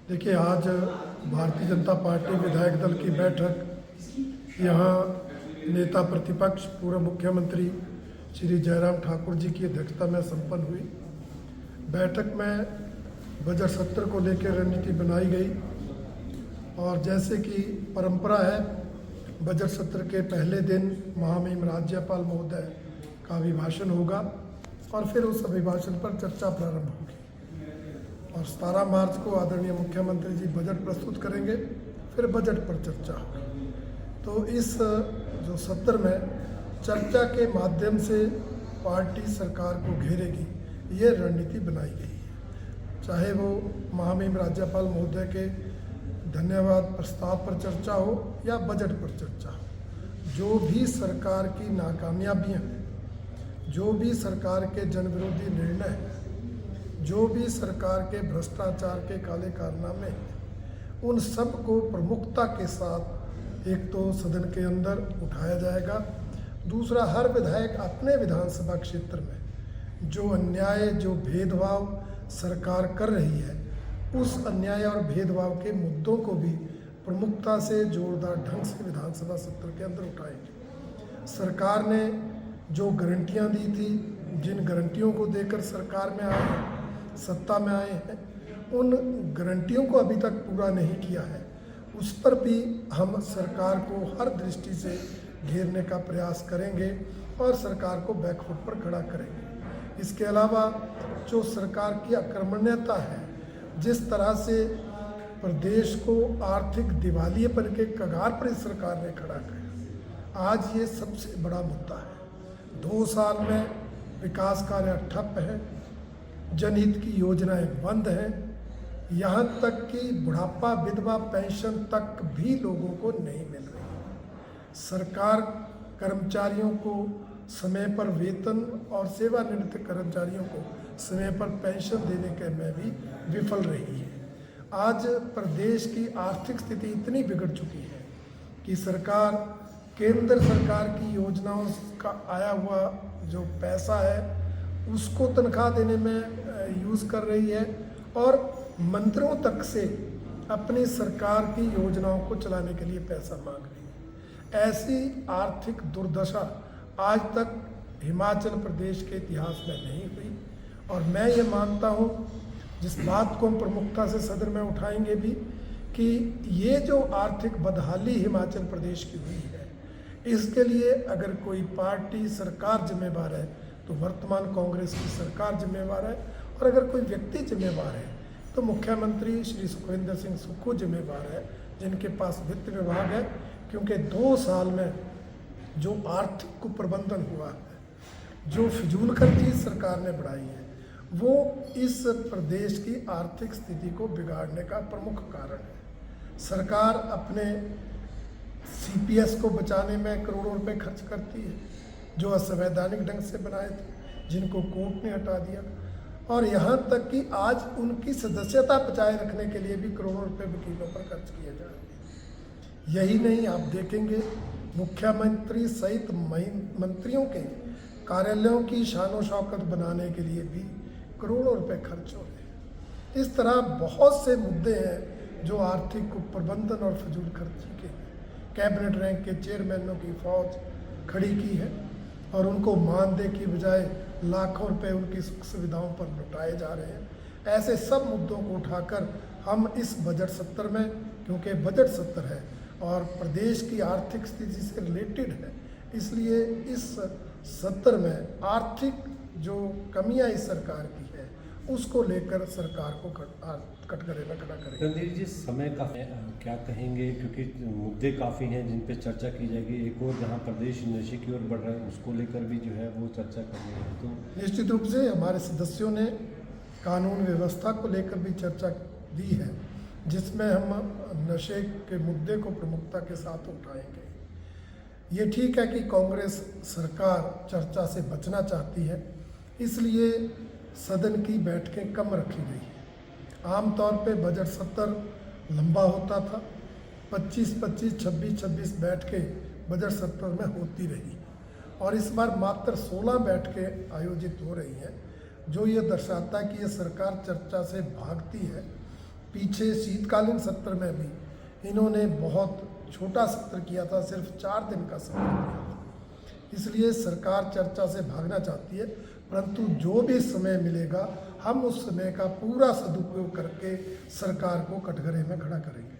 देखिए, आज भारतीय जनता पार्टी विधायक दल की बैठक यहाँ नेता प्रतिपक्ष पूर्व मुख्यमंत्री श्री जयराम ठाकुर जी की अध्यक्षता में संपन्न हुई। बैठक में बजट सत्र को लेकर रणनीति बनाई गई और जैसे कि परंपरा है, बजट सत्र के पहले दिन महामहिम राज्यपाल महोदय का अभिभाषण होगा और फिर उस अभिभाषण पर चर्चा प्रारंभ होगी और 17 मार्च को आदरणीय मुख्यमंत्री जी बजट प्रस्तुत करेंगे, फिर बजट पर चर्चा होगी। तो इस जो सत्र में चर्चा के माध्यम से पार्टी सरकार को घेरेगी, ये रणनीति बनाई गई है। चाहे वो महामहिम राज्यपाल महोदय के धन्यवाद प्रस्ताव पर चर्चा हो या बजट पर चर्चा हो, जो भी सरकार की नाकामयाबियाँ, जो भी सरकार के जनविरोधी निर्णय, जो भी सरकार के भ्रष्टाचार के काले कारनामे, उन सब को प्रमुखता के साथ एक तो सदन के अंदर उठाया जाएगा। दूसरा, हर विधायक अपने विधानसभा क्षेत्र में जो अन्याय, जो भेदभाव सरकार कर रही है, उस अन्याय और भेदभाव के मुद्दों को भी प्रमुखता से जोरदार ढंग से विधानसभा सत्र के अंदर उठाएंगे। सरकार ने जो गारंटियां दी थी, जिन गारंटियों को देकर सरकार में आए हैं, सत्ता में आए हैं, उन गारंटियों को अभी तक पूरा नहीं किया है। उस पर भी हम सरकार को हर दृष्टि से घेरने का प्रयास करेंगे और सरकार को बैकफुट पर खड़ा करेंगे। इसके अलावा जो सरकार की अकर्मण्यता है, जिस तरह से प्रदेश को आर्थिक दिवालियेपन के कगार पर इस सरकार ने खड़ा किया, आज ये सबसे बड़ा मुद्दा है। 2 साल में विकास कार्य ठप है, जनहित की योजनाएं बंद हैं, यहाँ तक कि बुढ़ापा विधवा पेंशन तक भी लोगों को नहीं मिल रही। सरकार कर्मचारियों को समय पर वेतन और सेवानिवृत्त कर्मचारियों को समय पर पेंशन देने के में भी विफल रही है। आज प्रदेश की आर्थिक स्थिति इतनी बिगड़ चुकी है कि सरकार केंद्र सरकार की योजनाओं का आया हुआ जो पैसा है उसको तनख्वाह देने में यूज़ कर रही है और मंत्रियों तक से अपनी सरकार की योजनाओं को चलाने के लिए पैसा मांग रही है। ऐसी आर्थिक दुर्दशा आज तक हिमाचल प्रदेश के इतिहास में नहीं हुई और मैं ये मानता हूँ, जिस बात को हम प्रमुखता से सदन में उठाएंगे भी, कि ये जो आर्थिक बदहाली हिमाचल प्रदेश की हुई है, इसके लिए अगर कोई पार्टी सरकार जिम्मेवार है तो वर्तमान कांग्रेस की सरकार जिम्मेवार है और अगर कोई व्यक्ति जिम्मेवार है तो मुख्यमंत्री श्री सुखविंदर सिंह सुक्खू जिम्मेवार है, जिनके पास वित्त विभाग है। क्योंकि 2 साल में जो आर्थिक कुप्रबंधन हुआ है, जो फिजूलखर्ची सरकार ने बढ़ाई है, वो इस प्रदेश की आर्थिक स्थिति को बिगाड़ने का प्रमुख कारण है। सरकार अपने CPS को बचाने में करोड़ों रुपए खर्च करती है, जो असंवैधानिक ढंग से बनाए थे, जिनको कोर्ट ने हटा दिया, और यहाँ तक कि आज उनकी सदस्यता बचाए रखने के लिए भी करोड़ों रुपए वकीलों पर खर्च किए जा रहे हैं। यही नहीं, आप देखेंगे मुख्यमंत्री सहित मंत्रियों के कार्यालयों की शानो शौकत बनाने के लिए भी करोड़ों रुपए खर्च हो रहे हैं। इस तरह बहुत से मुद्दे हैं जो आर्थिक कुप्रबंधन और फजूल खर्ची के कैबिनेट रैंक के चेयरमैनों की फौज खड़ी की है और उनको मानदेय की बजाय लाखों रुपए उनकी सुख सुविधाओं पर लुटाए जा रहे हैं। ऐसे सब मुद्दों को उठाकर हम इस बजट सत्र में, क्योंकि बजट सत्र है और प्रदेश की आर्थिक स्थिति से रिलेटेड है, इसलिए इस सत्र में आर्थिक जो कमियां इस सरकार की है उसको लेकर सरकार को कटघरे में खड़ा करेंगे। रणधीर जी, समय का क्या कहेंगे, क्योंकि मुद्दे काफ़ी हैं जिन पे चर्चा की जाएगी। एक और जहां प्रदेश नशे की ओर बढ़ रहा है, उसको लेकर भी जो है वो चर्चा करनी है। तो निश्चित रूप से हमारे सदस्यों ने कानून व्यवस्था को लेकर भी चर्चा दी है, जिसमें हम नशे के मुद्दे को प्रमुखता के साथ उठाएंगे। ये ठीक है कि कांग्रेस सरकार चर्चा से बचना चाहती है, इसलिए सदन की बैठकें कम रखी गई है। आमतौर पे बजट सत्र लंबा होता था, 25-25, 26-26 बैठकें बजट सत्र में होती रही और इस बार मात्र 16 बैठकें आयोजित हो रही हैं, जो ये दर्शाता है कि ये सरकार चर्चा से भागती है। पीछे शीतकालीन सत्र में भी इन्होंने बहुत छोटा सत्र किया था, सिर्फ 4 दिन का सत्र किया था। इसलिए सरकार चर्चा से भागना चाहती है, परंतु जो भी समय मिलेगा हम उस समय का पूरा सदुपयोग करके सरकार को कटघरे में खड़ा करेंगे।